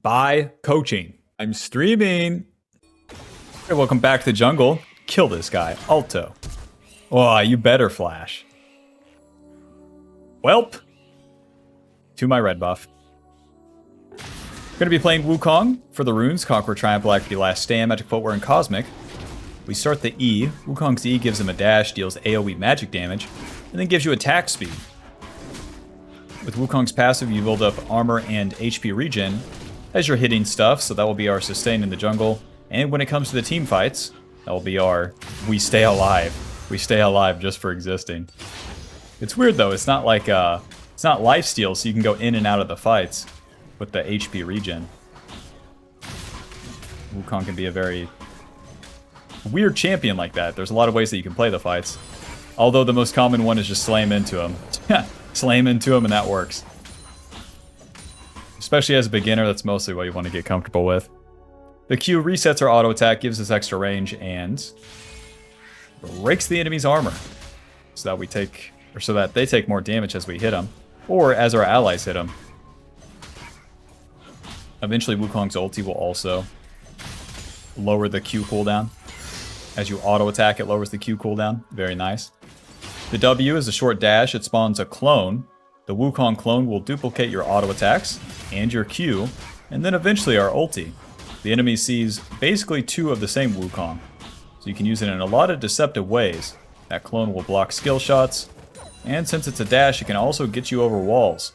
by coaching. I'm streaming. Hey, welcome back to the jungle. Kill this guy. Alto. Oh, you better flash. Welp. To my red buff. Gonna be playing Wukong for the runes. Conqueror, Triumph, Alacrity, Last Stand, Magic Footwear, and Cosmic. We start the E. Wukong's E gives him a dash, deals AoE magic damage, and then gives you attack speed. With Wukong's passive, you build up armor and HP regen as you're hitting stuff, so that will be our sustain in the jungle. And when it comes to the team fights, that will be our we stay alive. We stay alive just for existing. It's weird though, it's not like it's not lifesteal, so you can go in and out of the fights with the HP regen. Wukong can be a very weird champion like that. There's a lot of ways that you can play the fights. Although the most common one is just slam into him. Slam into him and that works. Especially as a beginner, that's mostly what you want to get comfortable with. The Q resets our auto attack, gives us extra range, and breaks the enemy's armor. So that we take, or so that they take more damage as we hit them, or as our allies hit them. Eventually Wukong's ulti will also lower the Q cooldown. As you auto attack, it lowers the Q cooldown. Very nice. The W is a short dash. It spawns a clone. The Wukong clone will duplicate your auto attacks and your Q, and then eventually our ulti. The enemy sees basically two of the same Wukong, so you can use it in a lot of deceptive ways. That clone will block skill shots, and since it's a dash, it can also get you over walls.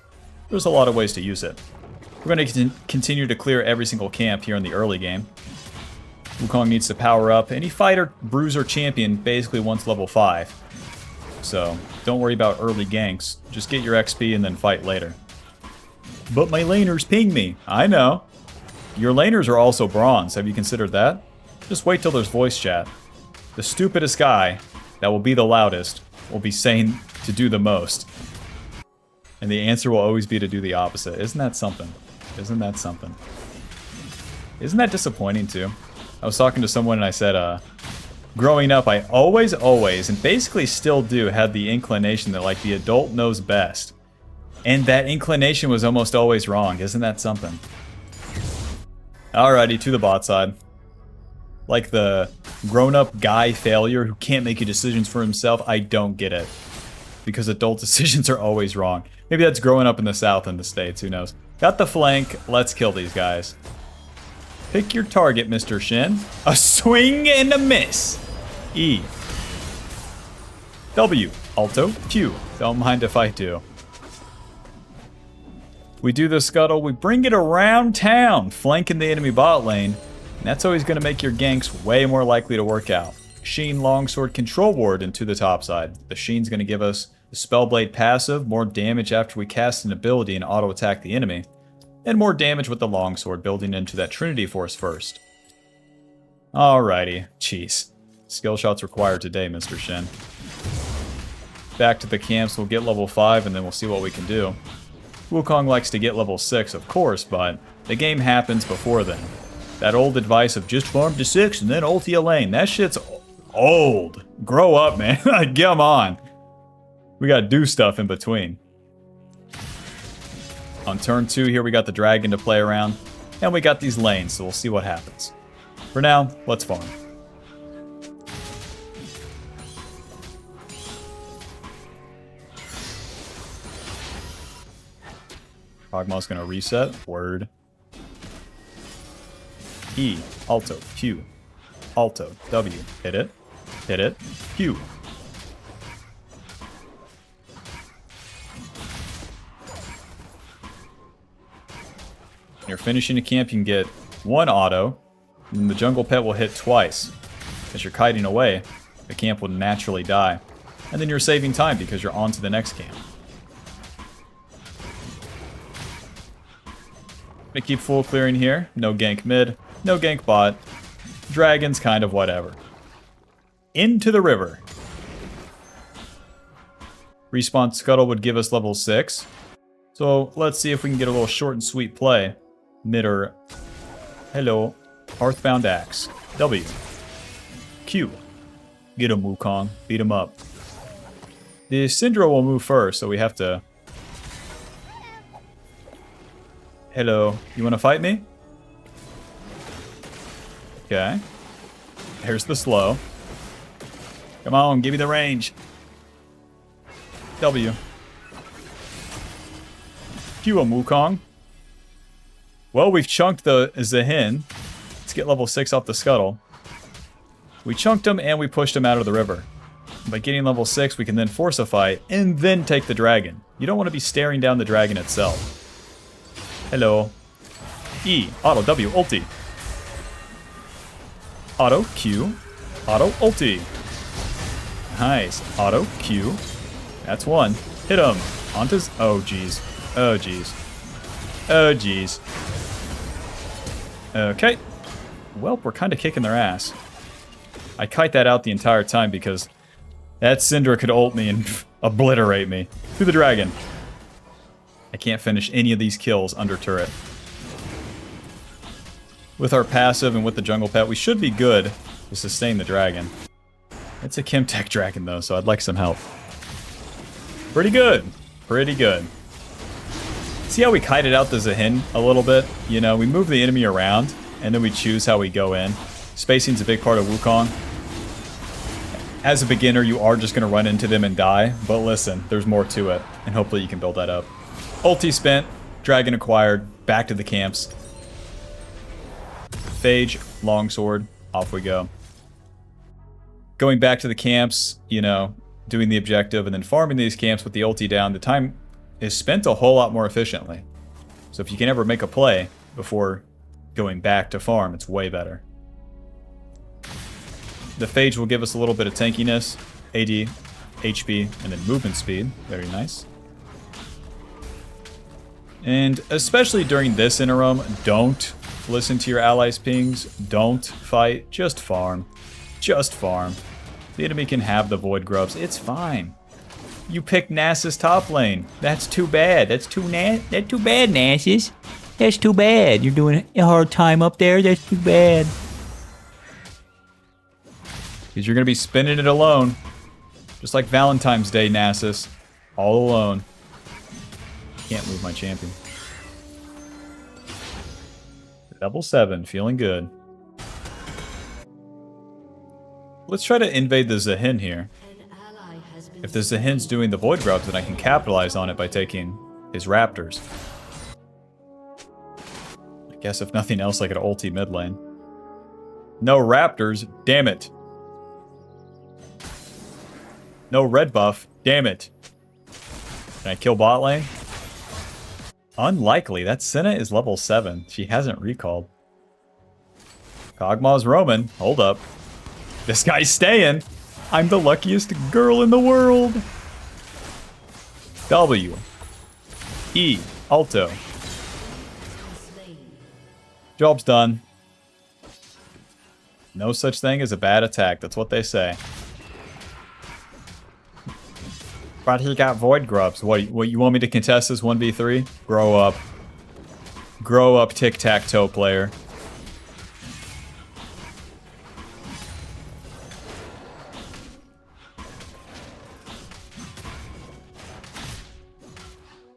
There's a lot of ways to use it. We're going to continue to clear every single camp here in the early game. Wukong needs to power up. Any fighter, bruiser, champion basically wants level 5. So, don't worry about early ganks. Just get your XP and then fight later. But my laners ping me. I know. Your laners are also bronze. Have you considered that? Just wait till there's voice chat. The stupidest guy that will be the loudest will be saying to do the most. And the answer will always be to do the opposite. Isn't that something? Isn't that something? Isn't that disappointing too? I was talking to someone and I said, growing up, I always, and basically still do, had the inclination that, like, the adult knows best. And that inclination was almost always wrong. Isn't that something? Alrighty, to the bot side. Like the grown-up guy failure who can't make decisions for himself, I don't get it. Because adult decisions are always wrong. Maybe that's growing up in the South and the States, who knows. Got the flank, let's kill these guys. Pick your target, Mr. Shin. A swing and a miss. E. W. Alto. Q. Don't mind if I do. We do the scuttle. We bring it around town, flanking the enemy bot lane. And that's always going to make your ganks way more likely to work out. Sheen Longsword Control Ward into the top side. The Sheen's going to give us the Spellblade passive, more damage after we cast an ability and auto attack the enemy. And more damage with the longsword, building into that Trinity Force first. Alrighty. Jeez. Skill shots required today, Mr. Shin. Back to the camps, we'll get level 5 and then we'll see what we can do. Wukong likes to get level 6, of course, but the game happens before then. That old advice of just farm to 6 and then ulti a lane, that shit's old. Grow up, man. Come on. We gotta do stuff in between. On turn 2 here, we got the dragon to play around, and we got these lanes, so we'll see what happens. For now, let's farm. Progma's gonna reset. Word. E. Alto. Q. Alto. W. Hit it. Hit it. Q. When you're finishing a camp, you can get 1 auto, and then the jungle pet will hit twice. As you're kiting away, the camp will naturally die. And then you're saving time because you're on to the next camp. Gonna keep full clearing here. No gank mid, no gank bot. Dragons kind of whatever. Into the river. Respawn Scuttle would give us level 6. So let's see if we can get a little short and sweet play. Midder. Hello. Hearthbound Axe. W. Q. Get him, Wukong. Beat him up. The Syndra will move first, so we have to... Hello. You want to fight me? Okay. Here's the slow. Come on, give me the range. W. Q a Wukong. Well, we've chunked the Zahin. Let's get level 6 off the Scuttle. We chunked him and we pushed him out of the river. By getting level 6, we can then force a fight and then take the dragon. You don't want to be staring down the dragon itself. Hello. E. Auto W. Ulti. Auto Q. Auto ulti. Nice. Auto Q. That's one. Hit him. Onto. Oh, jeez. Oh, jeez. Oh, jeez. Okay. Well, we're kind of kicking their ass. I kite that out the entire time because that Syndra could ult me and obliterate me. To the dragon. I can't finish any of these kills under turret. With our passive and with the jungle pet, we should be good to sustain the dragon. It's a Chemtech dragon though, so I'd like some help. Pretty good. Pretty good. See how we kited out the Zahin a little bit? You know, we move the enemy around, and then we choose how we go in. Spacing's a big part of Wukong. As a beginner, you are just going to run into them and die, but listen, there's more to it, and hopefully you can build that up. Ulti spent, dragon acquired, back to the camps. Phage, longsword, off we go. Going back to the camps, you know, doing the objective, and then farming these camps with the ulti down, the time is spent a whole lot more efficiently. So if you can ever make a play before going back to farm, it's way better. The Phage will give us a little bit of tankiness, AD, HP, and then movement speed. Very nice. And especially during this interim, don't listen to your allies' pings. Don't fight. Just farm. Just farm. The enemy can have the Void Grubs. It's fine. You picked Nasus top lane. That's too bad. That's too bad, Nasus. That's too bad. You're doing a hard time up there. That's too bad. Because you're going to be spinning it alone. Just like Valentine's Day, Nasus. All alone. Can't move my champion. Level 7. Feeling good. Let's try to invade the Zahin here. If the Zahin's doing the Void Grubs, then I can capitalize on it by taking his Raptors. I guess if nothing else, I could ulti mid lane. No Raptors, damn it. No red buff, damn it. Can I kill bot lane? Unlikely, that Senna is level 7. She hasn't recalled. Kog'Maw's roaming, hold up. This guy's staying. I'm the luckiest girl in the world. W. E. Alto. Job's done. No such thing as a bad attack. That's what they say. But he got Void Grubs. What you want me to contest this 1v3? Grow up. Grow up, tic-tac-toe player.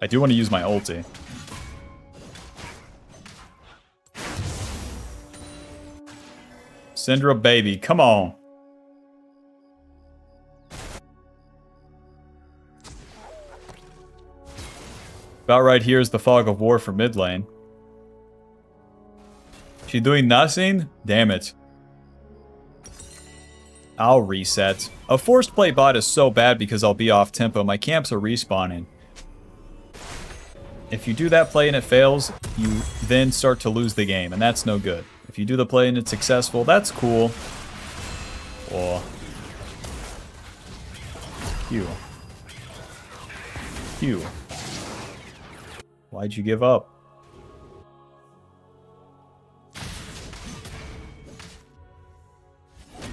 I do want to use my ulti. Syndra baby, come on. About right here is the Fog of War for mid lane. She doing nothing? Damn it. I'll reset. A forced play bot is so bad because I'll be off tempo. My camps are respawning. If you do that play and it fails, you then start to lose the game, and that's no good. If you do the play and it's successful, that's cool. Oh. Q. Q. Why'd you give up?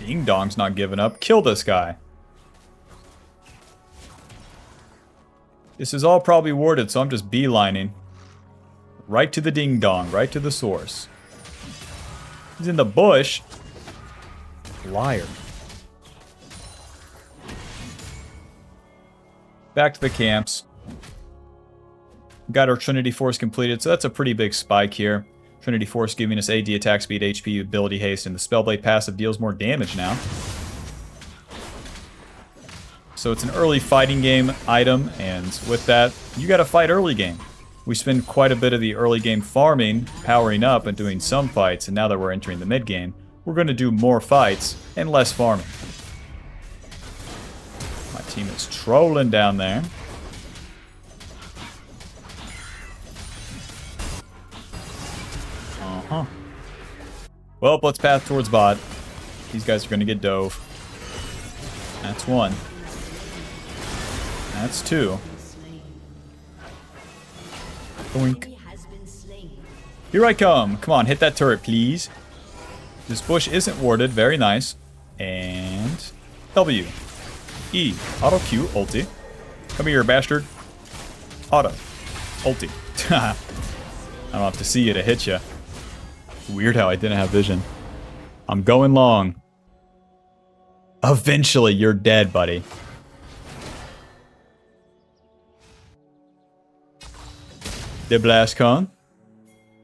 Ding Dong's not giving up. Kill this guy. This is all probably warded, so I'm just beelining. Right to the Ding Dong, right to the source. He's in the bush. Liar. Back to the camps. Got our Trinity Force completed, so that's a pretty big spike here. Trinity Force giving us AD attack speed, HP, ability haste, and the Spellblade passive deals more damage now. So it's an early fighting game item, and with that, you gotta fight early game. We spend quite a bit of the early game farming, powering up, and doing some fights, and now that we're entering the mid game, we're gonna do more fights and less farming. My team is trolling down there. Well, let's path towards bot. These guys are going to get dove. That's one. That's two. Boink. Here I come. Come on, hit that turret, please. This bush isn't warded. Very nice. And W. E. Auto Q. Ulti. Come here, bastard. Auto. Ulti. I don't have to see you to hit you. Weird how I didn't have vision. I'm going long. Eventually, you're dead, buddy. The blast con.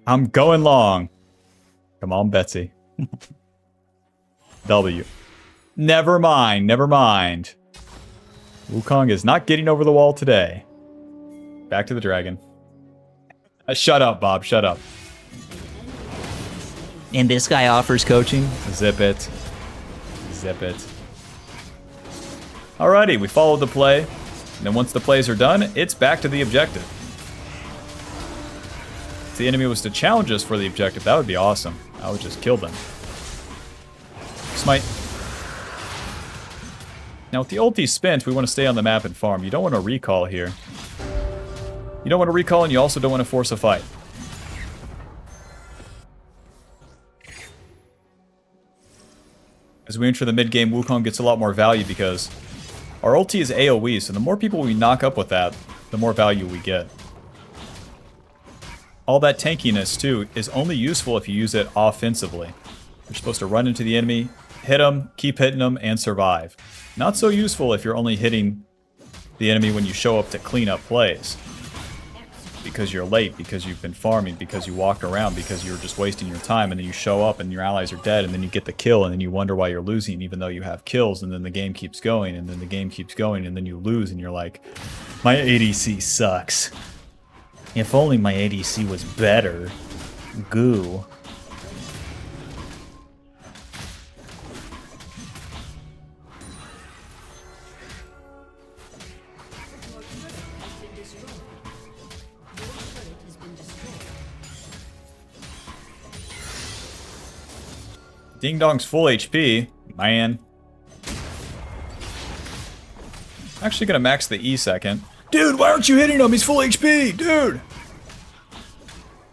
I'm going long. Come on, Betsy. W. Never mind, never mind. Wukong is not getting over the wall today. Back to the dragon. Shut up, Bob, shut up. And this guy offers coaching? Zip it. Zip it. Alrighty, we followed the play. And then once the plays are done, it's back to the objective. If the enemy was to challenge us for the objective, that would be awesome. I would just kill them. Smite. Now with the ulti spent, we want to stay on the map and farm. You don't want to recall here. You don't want to recall, and you also don't want to force a fight. As we enter the mid game, Wukong gets a lot more value because our ulti is AoE, so the more people we knock up with that, the more value we get. All that tankiness, too, is only useful if you use it offensively. You're supposed to run into the enemy, hit them, keep hitting them, and survive. Not so useful if you're only hitting the enemy when you show up to clean up plays. Because you're late, because you've been farming, because you walked around, because you're just wasting your time, and then you show up and your allies are dead, and then you get the kill, and then you wonder why you're losing even though you have kills, and then the game keeps going, and then the game keeps going, and then you lose, and you're like, my ADC sucks. If only my ADC was better. Goo. Ding Dong's full HP. Man. I'm actually gonna max the E second. Dude, why aren't you hitting him? He's full HP! Dude!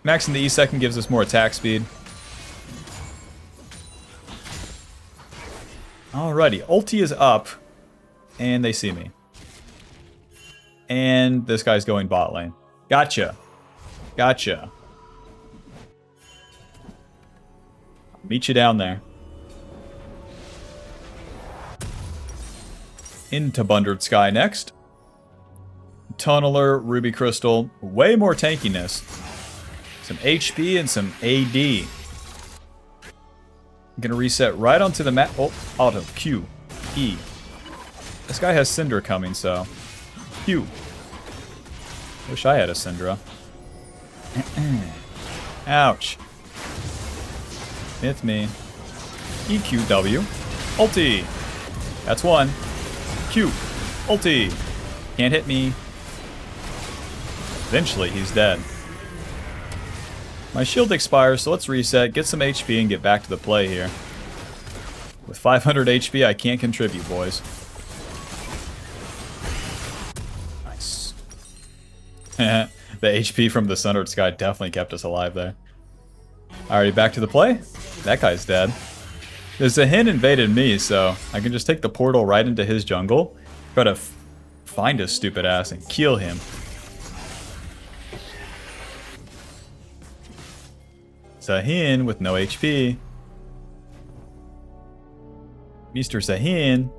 Maxing the E second gives us more attack speed. Alrighty, ulti is up. And they see me. And this guy's going bot lane. Gotcha. Gotcha. Meet you down there. Into Bundered Sky next. Tunneler, Ruby Crystal, way more tankiness. Some HP and some AD. I'm gonna reset right onto the map. Oh, auto, Q, E. This guy has Syndra coming, so. Q. Wish I had a Syndra. Ouch. It's me. EQW. Ulti. That's one. Q. Ulti. Can't hit me. Eventually, he's dead. My shield expires, so let's reset, get some HP, and get back to the play here. With 500 HP, I can't contribute, boys. Nice. The HP from the Sundered Sky definitely kept us alive there. Alrighty, back to the play. That guy's dead. There's a Hin invaded me, so I can just take the portal right into his jungle, try to find his stupid ass and kill him. Sahin with no HP. Mr. Sahin.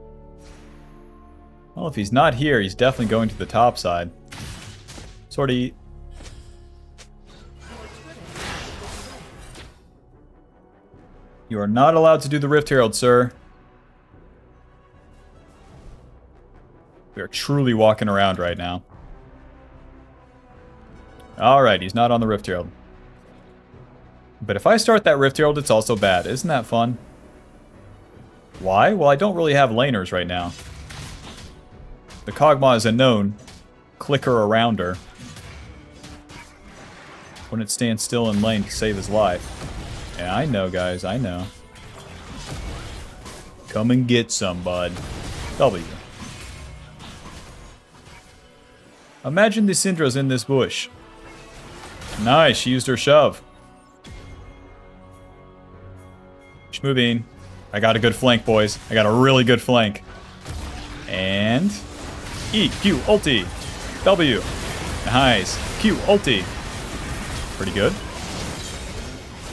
Well, if he's not here, he's definitely going to the top side. You are not allowed to do the Rift Herald, sir. We are truly walking around right now. Alright, he's not on the Rift Herald. But if I start that Rift Herald, it's also bad. Isn't that fun? Why? Well, I don't really have laners right now. The Kog'Maw is a known clicker-arounder. Wouldn't stand still in lane to save his life. Yeah, I know, guys. I know. Come and get some, bud. W. Imagine the Syndra's in this bush. Nice, she used her shove. Schmoobin. I got a good flank, boys. I got a really good flank. And... E, Q, ulti. W. Nice. Q, ulti. Pretty good.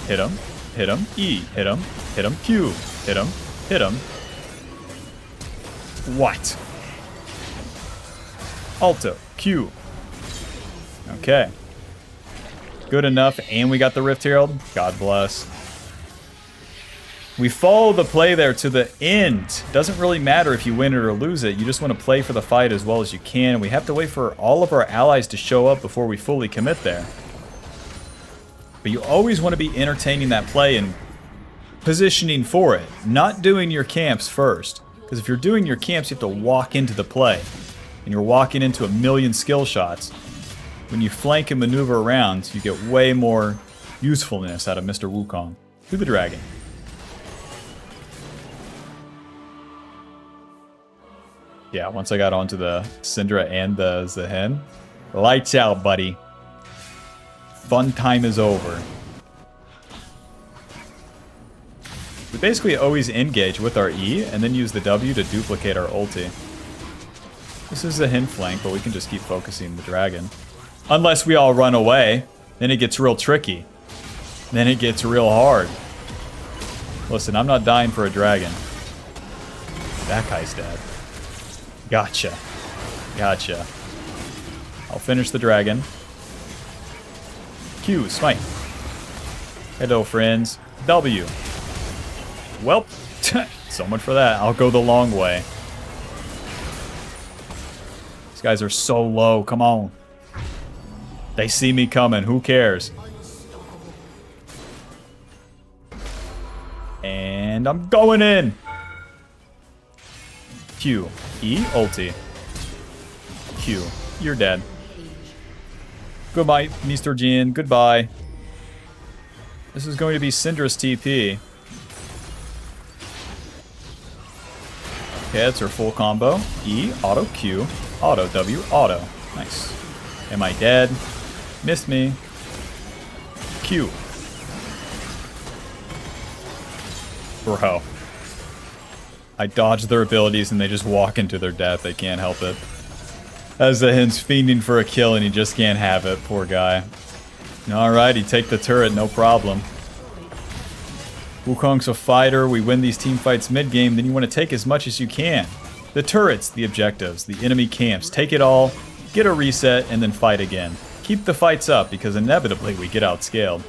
Hit him. Hit him. E. Hit him. Hit him. Q. Hit him. Hit him. What? Alto. Q. Okay. Good enough, and we got the Rift Herald. God bless. We follow the play there to the end. Doesn't really matter if you win it or lose it. You just want to play for the fight as well as you can. We have to wait for all of our allies to show up before we fully commit there. But you always want to be entertaining that play and positioning for it. Not doing your camps first. Because if you're doing your camps, you have to walk into the play. And you're walking into a million skill shots. When you flank and maneuver around, you get way more usefulness out of Mr. Wukong. To the dragon. Yeah, once I got onto the Syndra and the Zehen, lights out, buddy. Fun time is over. We basically always engage with our E and then use the W to duplicate our ulti. This is a Zehen flank, but we can just keep focusing the dragon. Unless we all run away, then it gets real tricky. Then it gets real hard. Listen, I'm not dying for a dragon. That guy's dead. Gotcha. Gotcha. I'll finish the dragon. Q, smite. Hello, friends. W. Welp. So much for that. I'll go the long way. These guys are so low. Come on. They see me coming. Who cares? And I'm going in. Q. E. Ulti. Q. You're dead. Goodbye, Mr. Jin. Goodbye. This is going to be Syndra's TP. Okay, that's her full combo. E. Auto. Q. Auto. W. Auto. Nice. Am I dead? Missed me. Q. Bro. I dodge their abilities and they just walk into their death. They can't help it. As the Hen's fiending for a kill and he just can't have it. Poor guy. Alrighty, take the turret, no problem. Wukong's a fighter. We win these team fights mid-game, then you want to take as much as you can. The turrets, the objectives, the enemy camps. Take it all, get a reset, and then fight again. Keep the fights up because inevitably we get outscaled.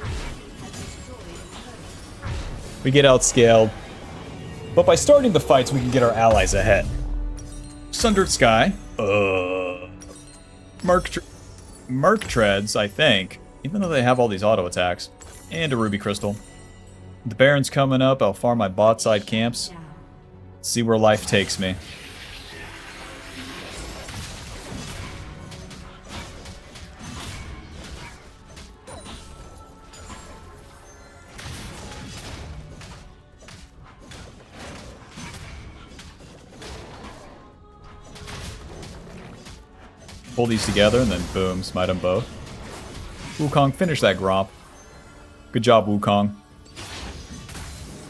We get outscaled. But by starting the fights, we can get our allies ahead. Sundered Sky. Merc Treads, I think. Even though they have all these auto attacks. And a Ruby Crystal. The Baron's coming up. I'll farm my bot side camps. See where life takes me. Pull these together and then boom, smite them both. Wukong, finish that Gromp. Good job, Wukong.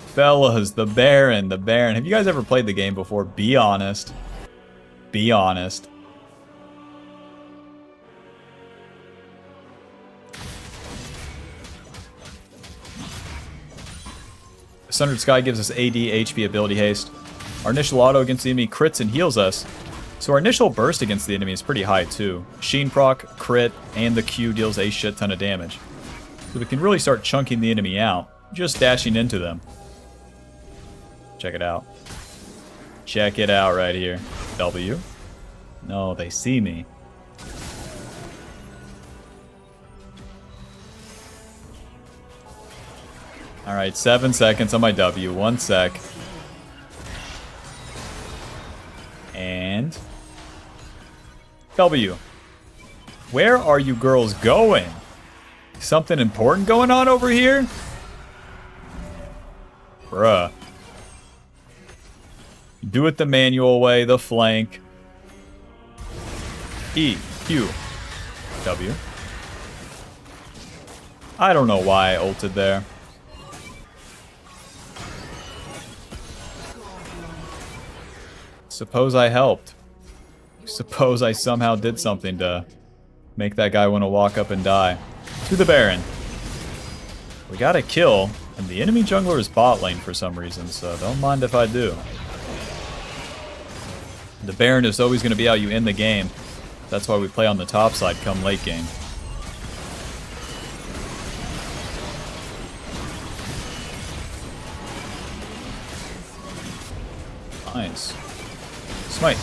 Fellas, the Baron, the Baron. Have you guys ever played the game before? Be honest. Be honest. Sundered Sky gives us AD, HP, ability haste. Our initial auto against the enemy crits and heals us. So our initial burst against the enemy is pretty high too. Sheen proc, crit, and the Q deals a shit ton of damage. So we can really start chunking the enemy out, just dashing into them. Check it out. Check it out right here. W. No, they see me. Alright, 7 seconds on my W. 1 sec. And... W. Where are you girls going? Something important going on over here? Bruh. Do it the manual way, the flank. E, Q, W. I don't know why I ulted there. Suppose I helped. Suppose I somehow did something to make that guy want to walk up and die. To the Baron. We got a kill, and the enemy jungler is bot lane for some reason, so don't mind if I do. The Baron is always going to be how you end the game. That's why we play on the top side come late game. Nice. Smite.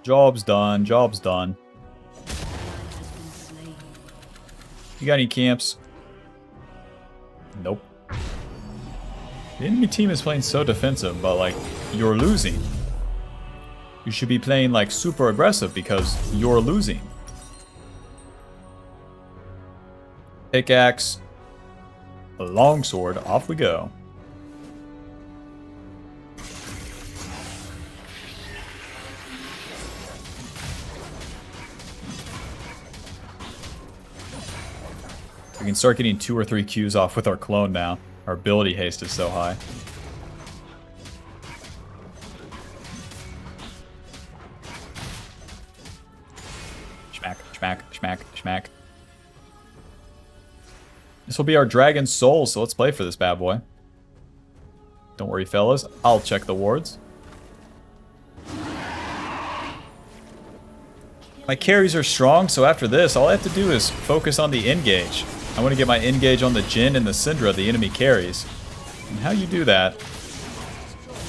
Job's done. Job's done. You got any camps? Nope. The enemy team is playing so defensive, but like, you're losing. You should be playing like super aggressive because you're losing. Pickaxe. Longsword. Off we go. We can start getting 2 or 3 Qs off with our clone now. Our ability haste is so high. Schmack, schmack, schmack, schmack. This will be our Dragon Soul, so let's play for this bad boy. Don't worry, fellas. I'll check the wards. My carries are strong, so after this, all I have to do is focus on the engage. I want to get my engage on the Jhin and the Syndra, the enemy carries. And how you do that,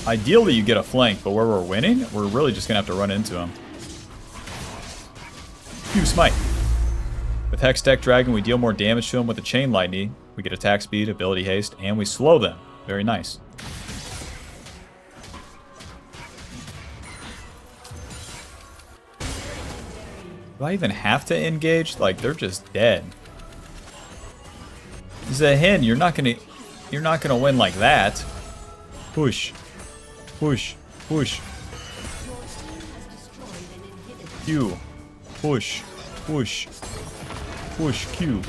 ideally you get a flank, but where we're winning, we're really just going to have to run into him. Q Smite. With Hex Tech Dragon, we deal more damage to him with the Chain Lightning. We get attack speed, ability haste, and we slow them. Very nice. Do I even have to engage? Like, they're just dead. Zahin, you're not gonna win like that. Push. Push. Push. Q. Push. Push. Push. Q.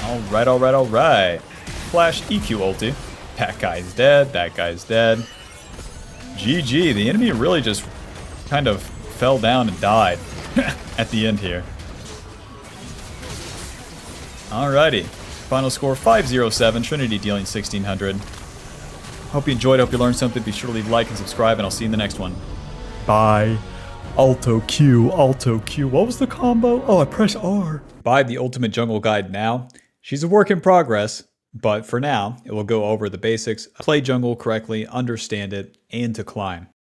Alright, alright, alright. Flash EQ ulti. That guy's dead. That guy's dead. GG. The enemy really just kind of fell down and died at the end here. Alrighty. Final score 507. Trinity dealing 1600. Hope you enjoyed. Hope you learned something. Be sure to leave a like and subscribe, and I'll see you in the next one. Bye. Alto Q. Alto Q. What was the combo? Oh, I press R. Buy the Ultimate Jungle Guide now. She's a work in progress. But for now, it will go over the basics, play jungle correctly, understand it, and to climb.